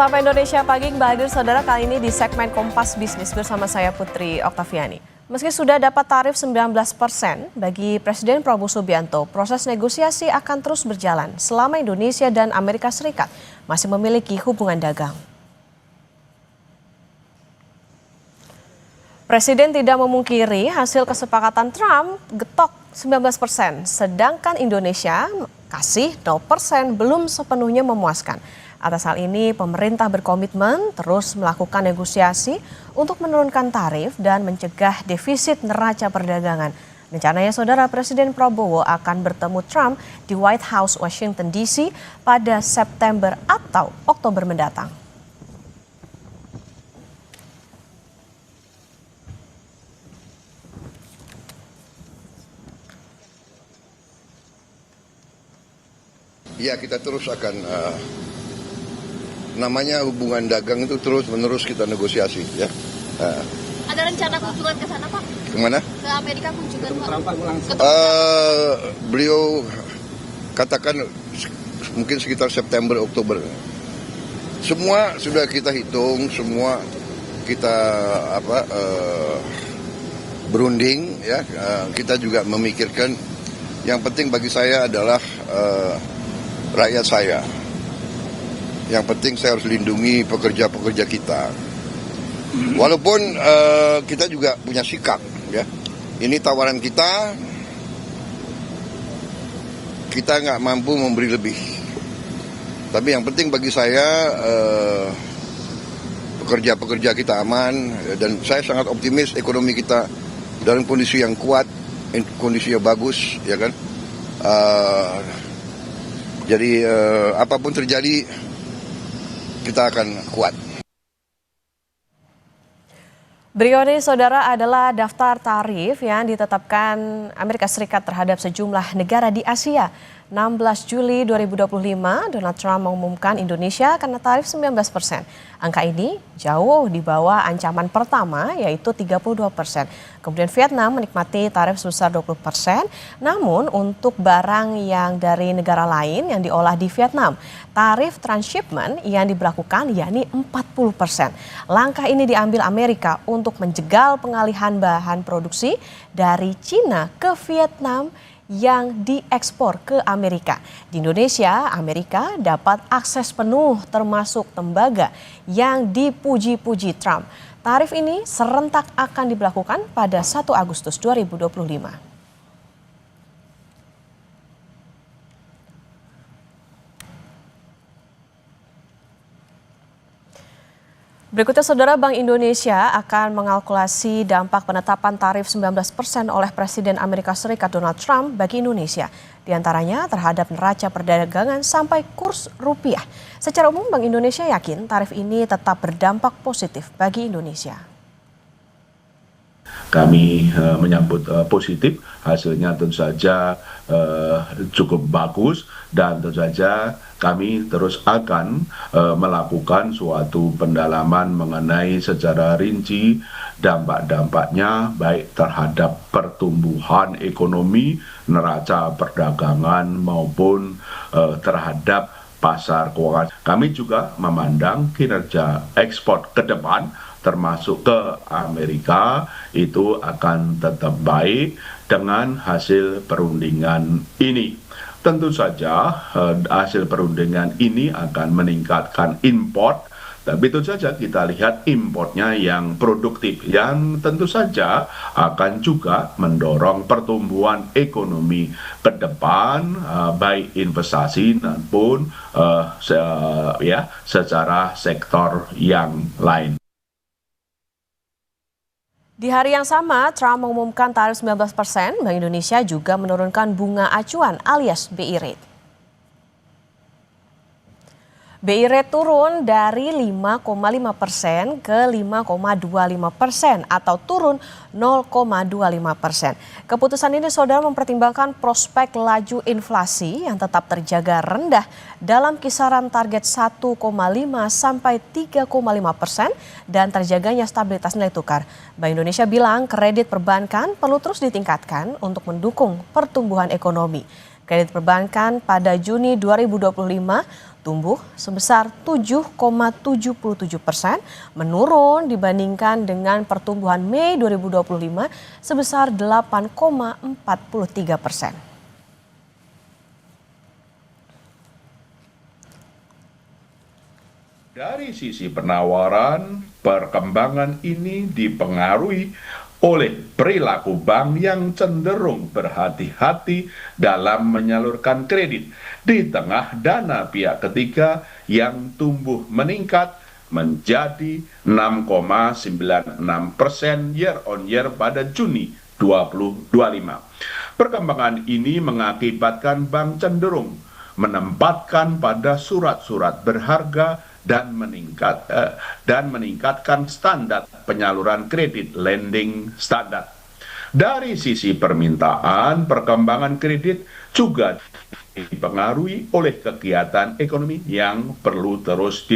Sapa Indonesia Pagi, kembali hadir saudara kali ini di segmen Kompas Bisnis bersama saya Putri Oktaviani. Meski sudah dapat tarif 19% bagi Presiden Prabowo Subianto, proses negosiasi akan terus berjalan selama Indonesia dan Amerika Serikat masih memiliki hubungan dagang. Presiden tidak memungkiri hasil kesepakatan Trump getok 19%, sedangkan Indonesia kasih 0% belum sepenuhnya memuaskan. Atas hal ini, pemerintah berkomitmen terus melakukan negosiasi untuk menurunkan tarif dan mencegah defisit neraca perdagangan. Rencananya, Saudara, Presiden Prabowo akan bertemu Trump di White House, Washington DC pada September atau Oktober mendatang. Ya, kita terus akan namanya hubungan dagang itu terus-menerus kita negosiasi, ya. Ada rencana kunjungan ke sana, Pak? Kemana? Ke Amerika kunjungan, Pak? Beliau katakan mungkin sekitar September, Oktober. Semua sudah kita hitung, semua kita berunding, ya. Kita juga memikirkan yang penting bagi saya adalah rakyat saya. Yang penting saya harus lindungi pekerja-pekerja kita. Walaupun kita juga punya sikap, ya. Ini tawaran kita nggak mampu memberi lebih. Tapi yang penting bagi saya pekerja-pekerja kita aman, dan saya sangat optimis ekonomi kita dalam kondisi yang kuat, kondisi yang bagus, ya kan. Jadi apapun terjadi, kita akan kuat. Berikut ini, Saudara, adalah daftar tarif yang ditetapkan Amerika Serikat terhadap sejumlah negara di Asia. 16 Juli 2025, Donald Trump mengumumkan Indonesia kena tarif 19%. Angka ini jauh di bawah ancaman pertama, yaitu 32%. Kemudian Vietnam menikmati tarif sebesar 20%, namun untuk barang yang dari negara lain yang diolah di Vietnam, tarif transshipment yang diberlakukan yakni 40%. Langkah ini diambil Amerika untuk menjegal pengalihan bahan produksi dari Cina ke Vietnam yang diekspor ke Amerika. Di Indonesia, Amerika dapat akses penuh termasuk tembaga yang dipuji-puji Trump. Tarif ini serentak akan diberlakukan pada 1 Agustus 2025. Berikutnya, Saudara, Bank Indonesia akan mengalkulasi dampak penetapan tarif 19% oleh Presiden Amerika Serikat Donald Trump bagi Indonesia. Di antaranya terhadap neraca perdagangan sampai kurs rupiah. Secara umum, Bank Indonesia yakin tarif ini tetap berdampak positif bagi Indonesia. Kami menyambut positif, hasilnya tentu saja cukup bagus, dan tentu saja kami terus akan melakukan suatu pendalaman mengenai secara rinci dampak-dampaknya baik terhadap pertumbuhan ekonomi, neraca perdagangan maupun terhadap pasar keuangan. Kami juga memandang kinerja ekspor ke depan termasuk ke Amerika itu akan tetap baik dengan hasil perundingan ini. Tentu saja hasil perundingan ini akan meningkatkan import, tapi tentu saja kita lihat importnya yang produktif, yang tentu saja akan juga mendorong pertumbuhan ekonomi ke depan, baik investasi maupun secara sektor yang lain. Di hari yang sama, Trump mengumumkan tarif 19%, Bank Indonesia juga menurunkan bunga acuan alias BI Rate. BI Rate turun dari 5,5% ke 5,25% atau turun 0,25%. Keputusan ini, Saudara, mempertimbangkan prospek laju inflasi yang tetap terjaga rendah dalam kisaran target 1,5 sampai 3,5% dan terjaganya stabilitas nilai tukar. Bank Indonesia bilang kredit perbankan perlu terus ditingkatkan untuk mendukung pertumbuhan ekonomi. Kredit perbankan pada Juni 2025 tumbuh sebesar 7,77%, menurun dibandingkan dengan pertumbuhan Mei 2025 sebesar 8,43%. Dari sisi penawaran, perkembangan ini dipengaruhi oleh perilaku bank yang cenderung berhati-hati dalam menyalurkan kredit di tengah dana pihak ketiga yang tumbuh meningkat menjadi 6,96% year on year pada Juni 2025. Perkembangan ini mengakibatkan bank cenderung menempatkan pada surat-surat berharga dan meningkatkan standar penyaluran kredit lending standar. Dari sisi permintaan, perkembangan kredit juga dipengaruhi oleh kegiatan ekonomi yang perlu terus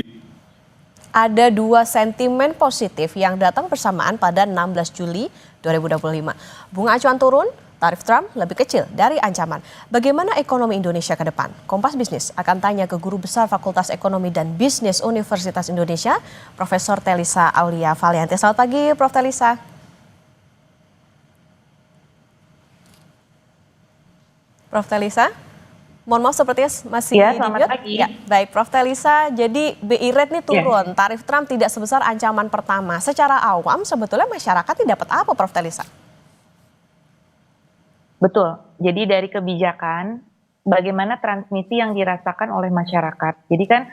Ada dua sentimen positif yang datang bersamaan pada 16 Juli 2025. Bunga acuan turun, tarif Trump lebih kecil dari ancaman. Bagaimana ekonomi Indonesia ke depan? Kompas Bisnis akan tanya ke Guru Besar Fakultas Ekonomi dan Bisnis Universitas Indonesia, Profesor Telisa Aulia Valianti. Selamat pagi, Prof. Telisa. Prof. Telisa? Mohon maaf sepertinya masih Ya, selamat di-mute. pagi. Ya, baik, Prof. Telisa. Jadi BI rate ini turun, tarif Trump tidak sebesar ancaman pertama. Secara awam sebetulnya masyarakat ini dapat apa, Prof. Telisa? Betul. Jadi dari kebijakan, bagaimana transmisi yang dirasakan oleh masyarakat. Jadi kan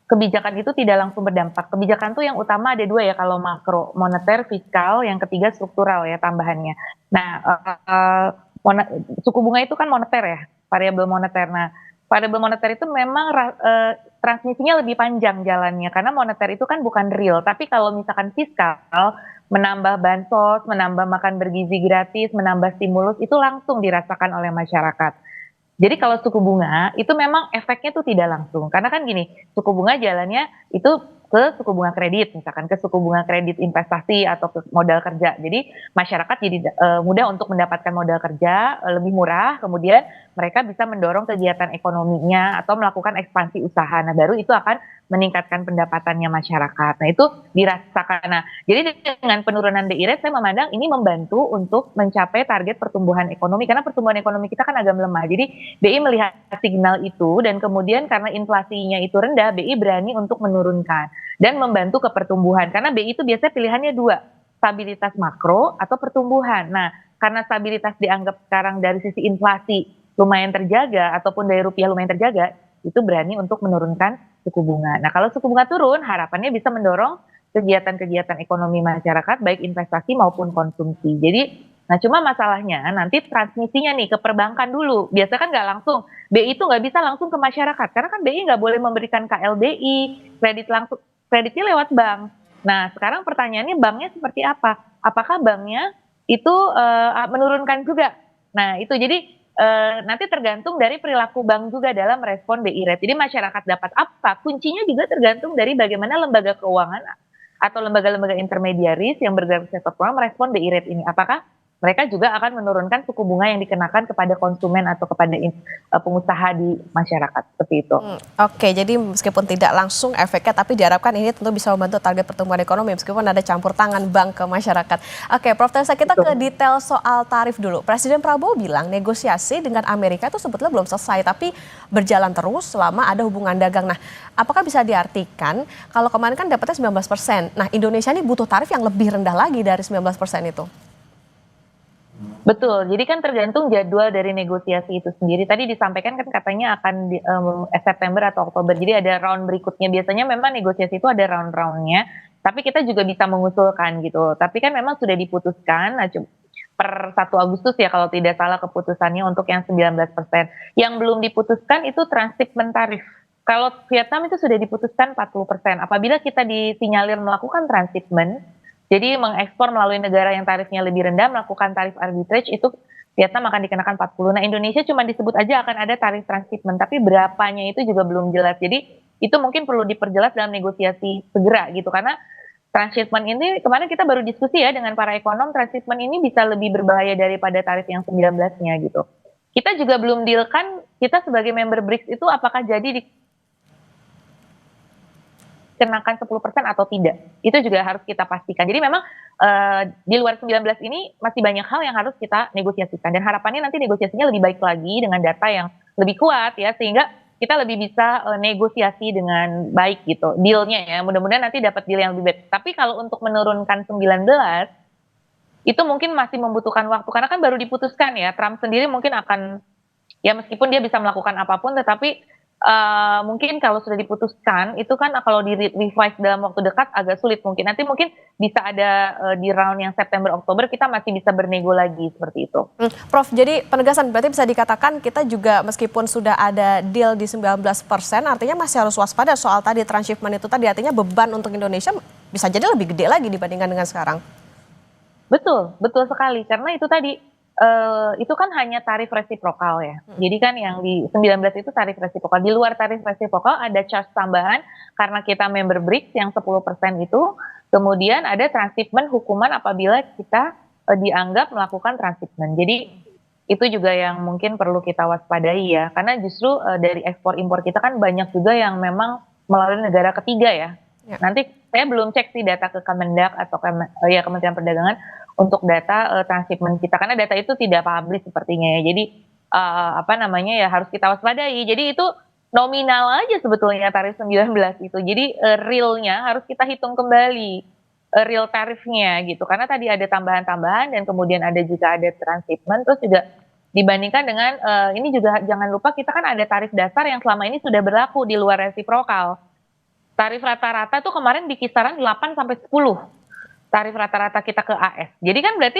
kebijakan itu tidak langsung berdampak. Kebijakan tuh yang utama ada dua ya, kalau makro, moneter, fiskal, yang ketiga struktural ya tambahannya. Nah, suku bunga itu kan moneter ya, variabel moneter. Nah, variabel moneter itu memang transmisinya lebih panjang jalannya, karena moneter itu kan bukan real. Tapi kalau misalkan fiskal, menambah bansos, menambah makan bergizi gratis, menambah stimulus, itu langsung dirasakan oleh masyarakat. Jadi kalau suku bunga, itu memang efeknya tuh tidak langsung. Karena kan gini, suku bunga jalannya itu ke suku bunga kredit, misalkan ke suku bunga kredit investasi atau ke modal kerja. Jadi masyarakat jadi mudah untuk mendapatkan modal kerja, lebih murah, kemudian mereka bisa mendorong kegiatan ekonominya atau melakukan ekspansi usaha. Nah, baru itu akan meningkatkan pendapatannya masyarakat. Nah, itu dirasakan. Nah, jadi dengan penurunan BI rate saya memandang ini membantu untuk mencapai target pertumbuhan ekonomi, karena pertumbuhan ekonomi kita kan agak melemah. Jadi BI melihat signal itu dan kemudian karena inflasinya itu rendah, BI berani untuk menurunkan dan membantu ke pertumbuhan. Karena BI itu biasanya pilihannya dua, stabilitas makro atau pertumbuhan. Nah, karena stabilitas dianggap sekarang dari sisi inflasi lumayan terjaga ataupun dari rupiah lumayan terjaga, itu berani untuk menurunkan suku bunga. Nah, kalau suku bunga turun, harapannya bisa mendorong kegiatan-kegiatan ekonomi masyarakat, baik investasi maupun konsumsi. Jadi, nah cuma masalahnya nanti transmisinya nih ke perbankan dulu. Biasa kan nggak langsung, BI itu nggak bisa langsung ke masyarakat, karena kan BI nggak boleh memberikan KLBI, kredit langsung, kreditnya lewat bank. Nah, sekarang pertanyaannya banknya seperti apa? Apakah banknya itu menurunkan juga? Nah, itu jadi nanti tergantung dari perilaku bank juga dalam merespon BI rate. Jadi masyarakat dapat apa? Kuncinya juga tergantung dari bagaimana lembaga keuangan atau lembaga-lembaga intermediaris yang bergerak di sektor keuangan merespon BI rate ini. Apakah mereka juga akan menurunkan suku bunga yang dikenakan kepada konsumen atau kepada pengusaha di masyarakat, seperti itu. Oke, jadi meskipun tidak langsung efeknya, tapi diharapkan ini tentu bisa membantu target pertumbuhan ekonomi meskipun ada campur tangan bank ke masyarakat. Oke, Prof. Telisa, kita ke detail soal tarif dulu. Presiden Prabowo bilang negosiasi dengan Amerika itu sebetulnya belum selesai, tapi berjalan terus selama ada hubungan dagang. Nah, apakah bisa diartikan kalau kemarin kan dapatnya 19%, nah Indonesia ini butuh tarif yang lebih rendah lagi dari 19% itu? Betul, jadi kan tergantung jadwal dari negosiasi itu sendiri. Tadi disampaikan kan katanya akan September atau Oktober, jadi ada round berikutnya. Biasanya memang negosiasi itu ada round-roundnya, tapi kita juga bisa mengusulkan gitu. Tapi kan memang sudah diputuskan per 1 Agustus ya kalau tidak salah keputusannya untuk yang 19%. Yang belum diputuskan itu transshipment tarif. Kalau Vietnam itu sudah diputuskan 40%. Apabila kita disinyalir melakukan transshipment, jadi mengekspor melalui negara yang tarifnya lebih rendah, melakukan tarif arbitrage, itu Vietnam akan dikenakan 40. Nah, Indonesia cuma disebut aja akan ada tarif transshipment, tapi berapanya itu juga belum jelas. Jadi itu mungkin perlu diperjelas dalam negosiasi segera gitu, karena transshipment ini kemarin kita baru diskusi ya dengan para ekonom, transshipment ini bisa lebih berbahaya daripada tarif yang 19-nya gitu. Kita juga belum deal kan, kita sebagai member BRICS itu apakah jadi dikenakan 10% atau tidak. Itu juga harus kita pastikan. Jadi memang di luar 19 ini masih banyak hal yang harus kita negosiasikan. Dan harapannya nanti negosiasinya lebih baik lagi dengan data yang lebih kuat ya, sehingga kita lebih bisa negosiasi dengan baik gitu. Deal-nya ya, mudah-mudahan nanti dapat deal yang lebih baik. Tapi kalau untuk menurunkan 19, itu mungkin masih membutuhkan waktu. Karena kan baru diputuskan ya, Trump sendiri mungkin akan, ya meskipun dia bisa melakukan apapun, tetapi mungkin kalau sudah diputuskan itu kan kalau di revise dalam waktu dekat agak sulit mungkin. Nanti mungkin bisa ada di round yang September Oktober kita masih bisa bernego lagi seperti itu. Prof, jadi penegasan berarti bisa dikatakan kita juga meskipun sudah ada deal di 19%, artinya masih harus waspada soal tadi transshipment itu tadi, artinya beban untuk Indonesia bisa jadi lebih gede lagi dibandingkan dengan sekarang. Betul, betul sekali. Karena itu tadi, itu kan hanya tarif resiprokal ya. Jadi kan yang di 19 itu tarif resiprokal. Di luar tarif resiprokal ada charge tambahan karena kita member BRICS yang 10% itu. Kemudian ada transshipment hukuman apabila kita dianggap melakukan transshipment. Jadi itu juga yang mungkin perlu kita waspadai ya. Karena justru dari ekspor impor kita kan banyak juga yang memang melalui negara ketiga ya. Nanti saya belum cek sih data ke Kemendak atau Kementerian Perdagangan untuk data transshipment kita, karena data itu tidak publish sepertinya ya. Jadi ya harus kita waspadai. Jadi itu nominal aja sebetulnya tarif 19 itu. Jadi realnya harus kita hitung kembali real tarifnya gitu. Karena tadi ada tambahan-tambahan dan kemudian ada juga ada transshipment, terus juga dibandingkan dengan ini juga jangan lupa kita kan ada tarif dasar yang selama ini sudah berlaku di luar resiprokal. Tarif rata-rata tuh kemarin di kisaran 8 sampai 10. Tarif rata-rata kita ke AS. Jadi kan berarti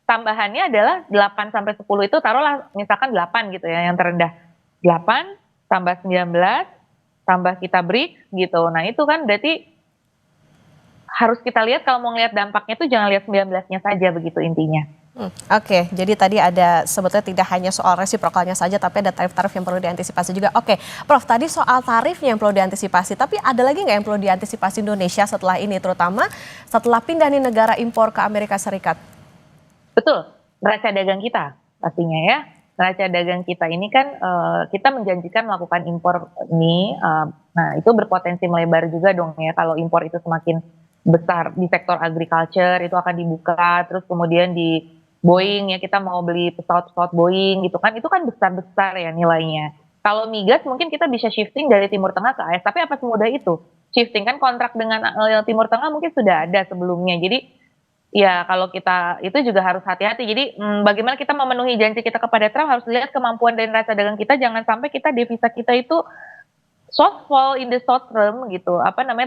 tambahannya adalah 8 sampai 10 itu taruhlah misalkan 8 gitu ya yang terendah. 8 tambah 19 tambah kita BRICS gitu. Nah, itu kan berarti harus kita lihat kalau mau ngelihat dampaknya itu jangan lihat 19-nya saja begitu intinya. Oke, jadi tadi ada sebetulnya tidak hanya soal resiprokalnya saja, tapi ada tarif-tarif yang perlu diantisipasi juga. Oke, Prof, tadi soal tarifnya yang perlu diantisipasi, tapi ada lagi nggak yang perlu diantisipasi Indonesia setelah ini, terutama setelah pindah nih negara impor ke Amerika Serikat? Betul, neraca dagang kita pastinya ya. Neraca dagang kita ini kan kita menjanjikan melakukan impor ini, nah itu berpotensi melebar juga dong ya kalau impor itu semakin besar di sektor agriculture itu akan dibuka, terus kemudian di Boeing ya kita mau beli pesawat-pesawat Boeing gitu kan, itu kan besar-besar ya nilainya. Kalau migas mungkin kita bisa shifting dari Timur Tengah ke AS, tapi apa semudah itu? Shifting kan kontrak dengan Timur Tengah mungkin sudah ada sebelumnya, jadi ya kalau kita itu juga harus hati-hati. Jadi bagaimana kita memenuhi janji kita kepada Trump harus lihat kemampuan dan neraca dagang kita, jangan sampai kita devisa kita itu shortfall in the short term gitu,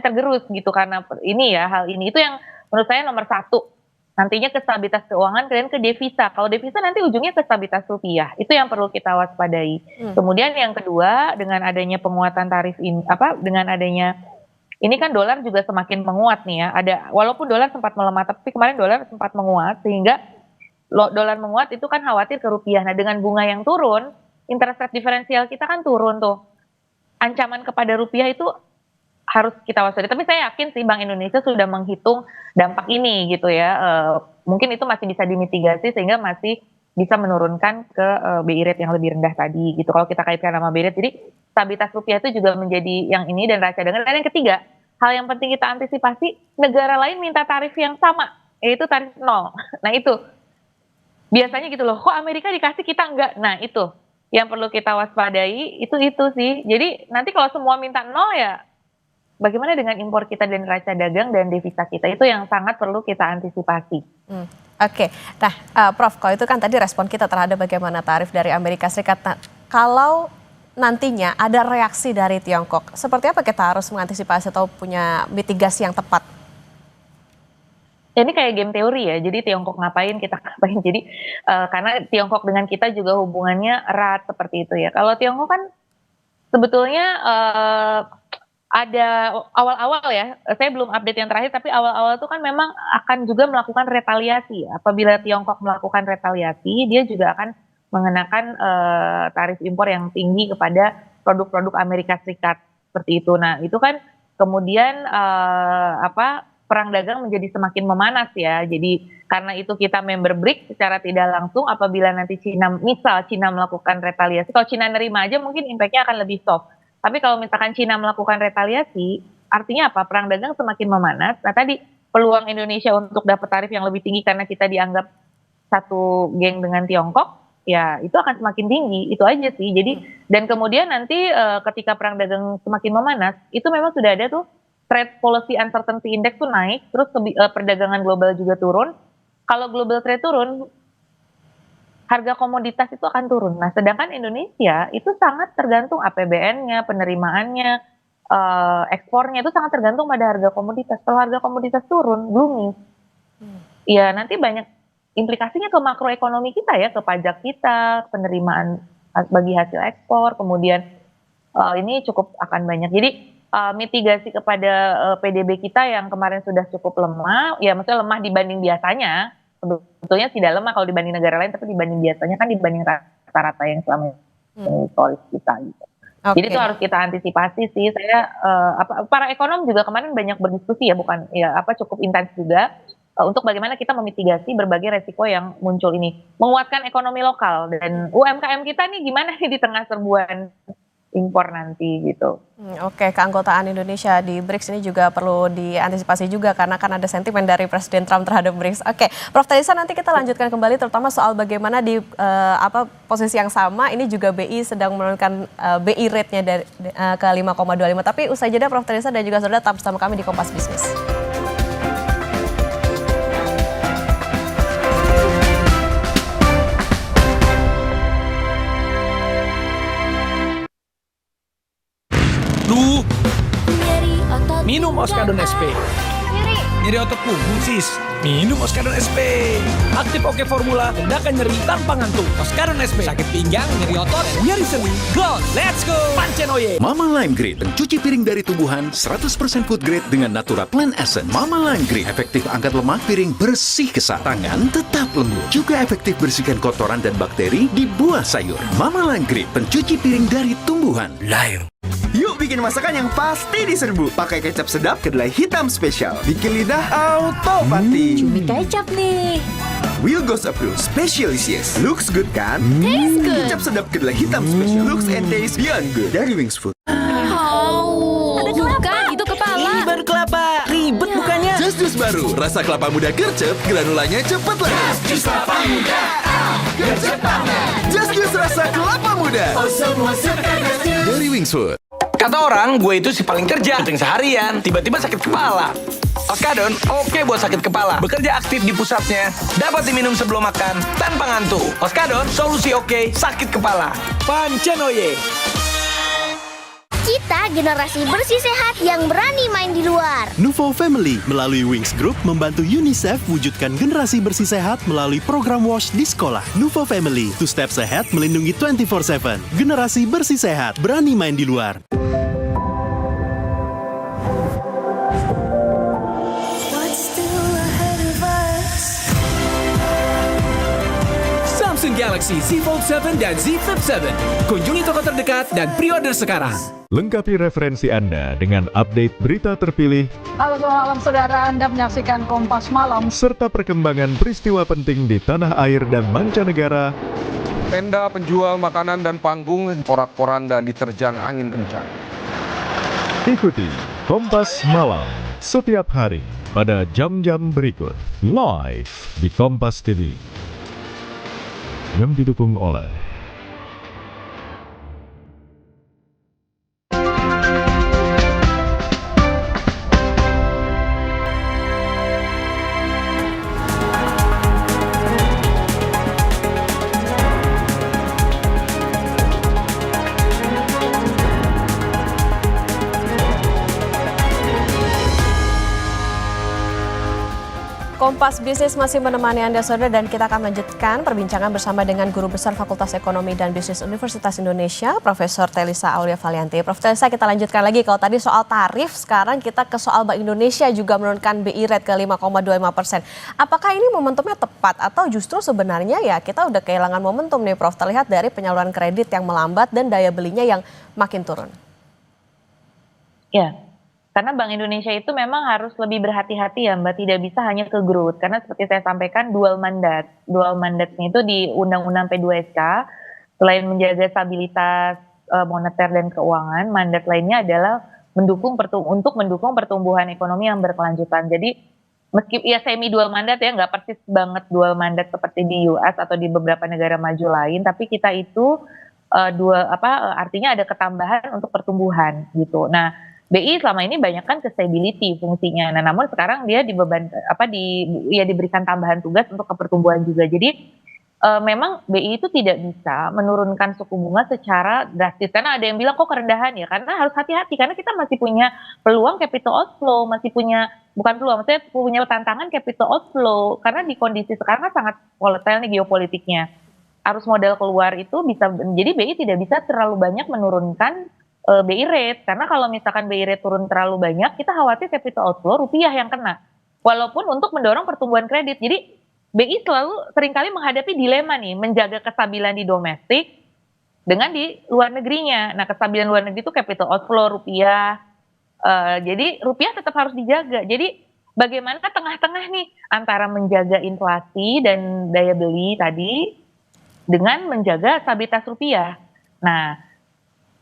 tergerus gitu karena ini ya hal ini itu yang menurut saya nomor satu. Nantinya ke stabilitas keuangan dan ke devisa. Kalau devisa nanti ujungnya ke stabilitas rupiah. Itu yang perlu kita waspadai. Kemudian yang kedua, dengan adanya penguatan tarif ini, dengan adanya ini kan dolar juga semakin menguat nih ya. Walaupun dolar sempat melemah, tapi kemarin dolar sempat menguat sehingga dolar menguat itu kan khawatir ke rupiah. Nah, dengan bunga yang turun, interest rate diferensial kita kan turun tuh. Ancaman kepada rupiah itu harus kita waspadai. Tapi saya yakin sih Bank Indonesia sudah menghitung dampak ini gitu ya. Mungkin itu masih bisa dimitigasi sehingga masih bisa menurunkan ke BI rate yang lebih rendah tadi gitu. Kalau kita kaitkan sama BI rate, jadi stabilitas rupiah itu juga menjadi yang ini dan neraca dagang. Dan yang ketiga, hal yang penting kita antisipasi, negara lain minta tarif yang sama, yaitu tarif 0. Nah itu biasanya gitu loh, kok Amerika dikasih kita enggak? Nah itu yang perlu kita waspadai, itu sih. Jadi nanti kalau semua minta 0 ya bagaimana dengan impor kita dan neraca dagang dan devisa kita, itu yang sangat perlu kita antisipasi. Oke, nah Prof, kalau itu kan tadi respon kita terhadap bagaimana tarif dari Amerika Serikat. Nah, kalau nantinya ada reaksi dari Tiongkok, seperti apa kita harus mengantisipasi atau punya mitigasi yang tepat? Ya, ini kayak game teori ya, jadi Tiongkok ngapain, kita ngapain. Jadi karena Tiongkok dengan kita juga hubungannya erat seperti itu ya. Kalau Tiongkok kan sebetulnya ada awal-awal ya, saya belum update yang terakhir, tapi awal-awal itu kan memang akan juga melakukan retaliasi. Apabila Tiongkok melakukan retaliasi, dia juga akan mengenakan tarif impor yang tinggi kepada produk-produk Amerika Serikat seperti itu. Nah, itu kan kemudian perang dagang menjadi semakin memanas ya. Jadi karena itu kita member BRICS secara tidak langsung, apabila nanti Cina melakukan retaliasi, kalau Cina nerima aja mungkin impact-nya akan lebih soft. Tapi kalau misalkan Cina melakukan retaliasi, artinya apa? Perang dagang semakin memanas. Nah tadi peluang Indonesia untuk dapat tarif yang lebih tinggi karena kita dianggap satu geng dengan Tiongkok, ya itu akan semakin tinggi. Itu aja sih. Jadi dan kemudian nanti ketika perang dagang semakin memanas, itu memang sudah ada tuh trade policy uncertainty index tuh naik, terus perdagangan global juga turun. Kalau global trade turun, harga komoditas itu akan turun. Nah, sedangkan Indonesia itu sangat tergantung APBN-nya, penerimaannya, ekspornya itu sangat tergantung pada harga komoditas. Kalau harga komoditas turun, booming, ya nanti banyak implikasinya ke makroekonomi kita ya, ke pajak kita, penerimaan bagi hasil ekspor, kemudian ini cukup akan banyak. Jadi mitigasi kepada PDB kita yang kemarin sudah cukup lemah, ya maksudnya lemah dibanding biasanya. Sebetulnya tidak lemah kalau dibanding negara lain, tapi dibanding biasanya kan dibanding rata-rata yang selama ini historis kita gitu. Jadi itu harus kita antisipasi sih. Saya para ekonom juga kemarin banyak berdiskusi ya, bukan ya cukup intens juga untuk bagaimana kita memitigasi berbagai resiko yang muncul ini, menguatkan ekonomi lokal dan UMKM kita nih gimana nih di tengah serbuan impor nanti gitu. Oke, keanggotaan Indonesia di BRICS ini juga perlu diantisipasi juga karena kan ada sentimen dari Presiden Trump terhadap BRICS. Oke, Prof Talisa nanti kita lanjutkan kembali terutama soal bagaimana di posisi yang sama ini juga BI sedang menurunkan BI rate-nya dari ke 5,25. Tapi usai jeda Prof Talisa dan juga saudara tetap bersama kami di Kompas Bisnis. Minum Oskadon SP. Nyeri otot punggung sis. Minum Oskadon SP. Aktif Oke Formula, redakan nyeri tanpa ngantuk. Oskadon SP. Sakit pinggang, nyeri otot, nyeri sendi. Go, let's go. Pancen Oye. Mama Lime Grade, pencuci piring dari tumbuhan, 100% food grade dengan Natura Plant Essence. Mama Lime Grade, efektif angkat lemak, piring bersih kesat, tangan tetap lembut. Juga efektif bersihkan kotoran dan bakteri di buah sayur. Mama Lime Grade, pencuci piring dari tumbuhan. Lime. Yuk bikin masakan yang pasti diserbu. Pakai kecap sedap kedelai hitam spesial. Bikin lidah auto pati. Cumi kecap nih. Will Goes Approved Specialisius. Looks good kan? Taste good. Kecap sedap kedelai hitam spesial. Looks and taste beyond good. Dari Wings Food. Bukan, itu kepala. Ini baru kelapa. Ribet bukannya. Just Juice baru. Rasa kelapa muda gercep. Granulanya cepet lagi. Just kelapa muda. Gercep banget. Just Juice rasa kelapa muda. Oh semua suka Just Juice. Dari Wings Food. Kata orang, gue itu si paling kerja, syuting seharian, tiba-tiba sakit kepala. Oskadon, oke buat sakit kepala. Bekerja aktif di pusatnya, dapat diminum sebelum makan, tanpa ngantuk. Oskadon, solusi oke, sakit kepala. Pancen Oye. Kita generasi bersih sehat yang berani main di luar. Nuvo Family melalui Wings Group membantu UNICEF wujudkan generasi bersih sehat melalui program WASH di sekolah. Nuvo Family, 2 steps ahead melindungi 24/7. Generasi bersih sehat, berani main di luar. Samsung Galaxy Z Fold 7 dan Z Flip 7. Kunjungi toko terdekat dan pre-order sekarang. Lengkapi referensi Anda dengan update berita terpilih. Halo selamat malam saudara, Anda menyaksikan Kompas Malam. Serta perkembangan peristiwa penting di tanah air dan mancanegara. Tenda penjual makanan dan panggung, porak-poranda diterjang angin kencang. Ikuti Kompas Malam setiap hari pada jam-jam berikut. Live di Kompas TV. Yang didukung oleh Kompas Bisnis masih menemani Anda saudara dan kita akan lanjutkan perbincangan bersama dengan Guru Besar Fakultas Ekonomi dan Bisnis Universitas Indonesia, Profesor Talisa Aulia Valianti. Prof Talisa, kita lanjutkan lagi. Kalau tadi soal tarif, sekarang kita ke soal Bank Indonesia juga menurunkan BI rate ke 5,25%. Apakah ini momentumnya tepat atau justru sebenarnya ya kita udah kehilangan momentum nih Prof, terlihat dari penyaluran kredit yang melambat dan daya belinya yang makin turun? Ya. Karena Bank Indonesia itu memang harus lebih berhati-hati ya Mbak, tidak bisa hanya ke growth. Karena seperti saya sampaikan dual mandat. Dual mandatnya itu di Undang-Undang P2SK, selain menjaga stabilitas moneter dan keuangan, mandat lainnya adalah untuk mendukung pertumbuhan ekonomi yang berkelanjutan. Jadi meski ya semi dual mandat ya, nggak persis banget dual mandat seperti di US atau di beberapa negara maju lain, tapi kita itu artinya ada ketambahan untuk pertumbuhan gitu. Nah, BI selama ini banyak kan ke stability fungsinya. Nah, namun sekarang dia diberikan tambahan tugas untuk pertumbuhan juga. Jadi memang BI itu tidak bisa menurunkan suku bunga secara drastis, karena ada yang bilang kok kerendahan ya, karena harus hati-hati karena kita masih punya peluang capital outflow, maksudnya punya tantangan capital outflow karena di kondisi sekarang kan sangat volatile nih geopolitiknya. Arus modal keluar itu bisa, jadi BI tidak bisa terlalu banyak menurunkan BI rate, karena kalau misalkan BI rate turun terlalu banyak, kita khawatir capital outflow rupiah yang kena. Walaupun untuk mendorong pertumbuhan kredit, jadi BI seringkali menghadapi dilema nih, menjaga kestabilan di domestik dengan di luar negerinya. Nah, kestabilan luar negeri itu capital outflow rupiah, jadi rupiah tetap harus dijaga. Jadi bagaimana tengah-tengah nih antara menjaga inflasi dan daya beli tadi dengan menjaga stabilitas rupiah. Nah,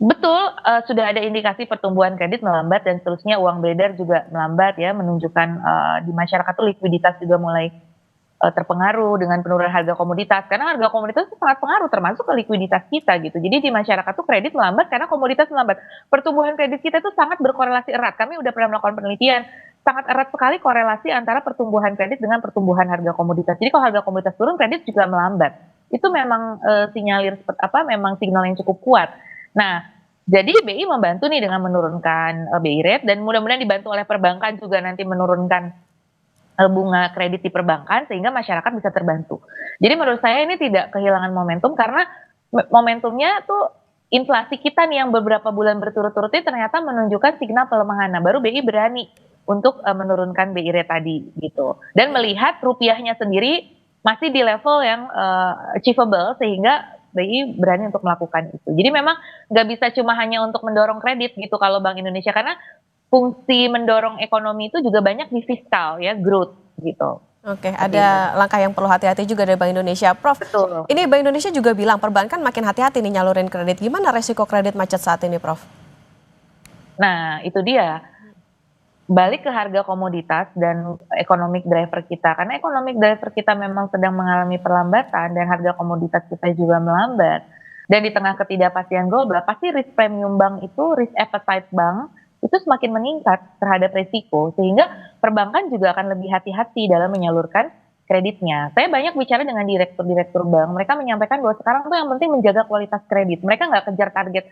betul sudah ada indikasi pertumbuhan kredit melambat dan seterusnya, uang beredar juga melambat ya, menunjukkan di masyarakat tuh likuiditas juga mulai terpengaruh dengan penurunan harga komoditas, karena harga komoditas itu sangat pengaruh termasuk ke likuiditas kita gitu. Jadi di masyarakat tuh kredit melambat karena komoditas melambat. Pertumbuhan kredit kita itu sangat berkorelasi erat. Kami udah pernah melakukan penelitian, sangat erat sekali korelasi antara pertumbuhan kredit dengan pertumbuhan harga komoditas. Jadi kalau harga komoditas turun, kredit juga melambat. Itu memang memang sinyal yang cukup kuat. Nah, jadi BI membantu nih dengan menurunkan BI rate, dan mudah-mudahan dibantu oleh perbankan juga nanti menurunkan bunga kredit di perbankan sehingga masyarakat bisa terbantu. Jadi menurut saya ini tidak kehilangan momentum, karena momentumnya tuh inflasi kita nih yang beberapa bulan berturut-turut ini ternyata menunjukkan signal pelemahan. Nah, baru BI berani untuk menurunkan BI rate tadi gitu. Dan melihat rupiahnya sendiri masih di level yang achievable sehingga BI berani untuk melakukan itu. Jadi memang nggak bisa cuma hanya untuk mendorong kredit gitu kalau Bank Indonesia, karena fungsi mendorong ekonomi itu juga banyak di fiskal ya, growth gitu. Oke, ada langkah yang perlu hati-hati juga dari Bank Indonesia, Prof. Betul. Ini Bank Indonesia juga bilang perbankan makin hati-hati nih nyalurin kredit. Gimana resiko kredit macet saat ini, Prof? Nah, itu dia. Balik ke harga komoditas dan economic driver kita, karena economic driver kita memang sedang mengalami perlambatan dan harga komoditas kita juga melambat, dan di tengah ketidakpastian global pasti risk premium bank itu, risk appetite bank itu semakin meningkat terhadap risiko, sehingga perbankan juga akan lebih hati-hati dalam menyalurkan kreditnya. Saya banyak bicara dengan direktur-direktur bank, mereka menyampaikan bahwa sekarang tuh yang penting menjaga kualitas kredit. Mereka nggak kejar target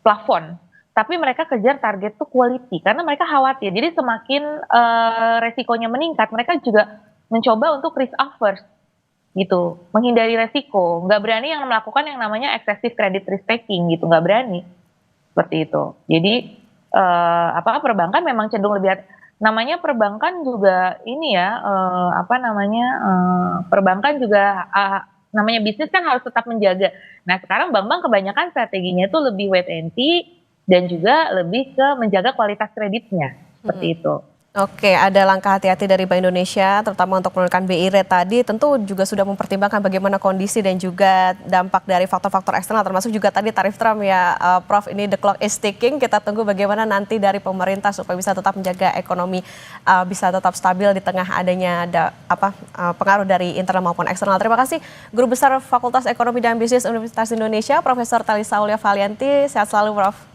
plafon, tapi mereka kejar target tuh quality, karena mereka khawatir. Jadi semakin resikonya meningkat, mereka juga mencoba untuk risk averse gitu, menghindari resiko. Nggak berani yang melakukan yang namanya excessive credit risk taking gitu, nggak berani seperti itu. Jadi perbankan memang cenderung lebih namanya perbankan juga ini ya perbankan juga namanya bisnis kan harus tetap menjaga. Nah, sekarang bank-bank kebanyakan strateginya itu lebih wait and see dan juga lebih ke menjaga kualitas kreditnya seperti itu. Oke, ada langkah hati-hati dari Bank Indonesia terutama untuk menurunkan BI rate tadi, tentu juga sudah mempertimbangkan bagaimana kondisi dan juga dampak dari faktor-faktor eksternal termasuk juga tadi tarif Trump ya, Prof. Ini the clock is ticking, kita tunggu bagaimana nanti dari pemerintah supaya bisa tetap menjaga ekonomi bisa tetap stabil di tengah adanya pengaruh dari internal maupun eksternal. Terima kasih Guru Besar Fakultas Ekonomi dan Bisnis Universitas Indonesia, Profesor Talisa Aulia Valianti. Sehat selalu, Prof.